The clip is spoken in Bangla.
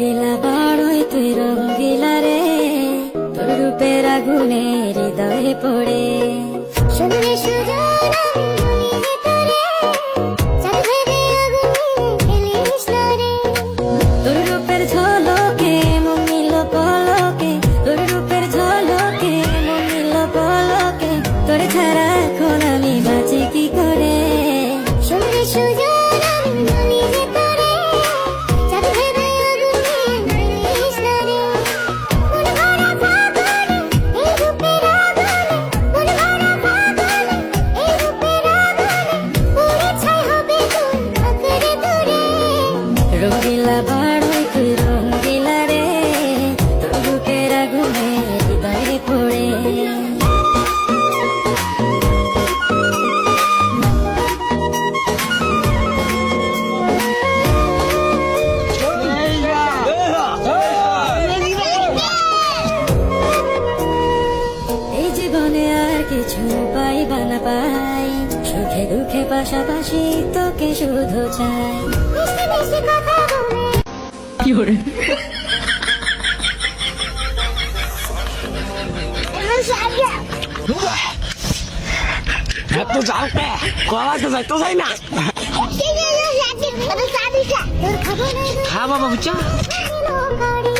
রঙ্গিলা বড়ই তুই রঙ্গিলা রে, তোর রূপের আগুনে হৃদয়ে পড়ে। শুনলে সুজন আমি বলি যে তোরে, চাঁদ ভেবে আগুনে ফেলিস না রে। তোর রূপের ঝলকে মমিল পলকে, তোর রূপের ঝলকে মমিল পলকে, তোর ছাড়া এখন আমি বাঁচি কি করে। শুনলে সুজন আমি বলি যে তোরে, চাঁদ ভেবে আগুনে ফেলিস না রে। মন ভরা ফাগুনে এই রূপের আগুনে, মন ভরা ফাগুনে এই রূপের আগুনে, পুড়ে ছাই হবে তোর আঁকড়ে ধরে। রঙ্গিলা বড়ই তুই রঙ্গিলা রে, তোর রূপের আগুনে হৃদয়ে পড়ে। এই জীবনে আর কিছু পাইবা না পাই, সুখে দুঃখে পাশাপাশি তোকে শুধু চাই। মিষ্টি মিষ্টি কথা বলে এত জালতে কলাতে যাইতো যাই না তোর খবর খা বাবা বুঝছো গাড়ি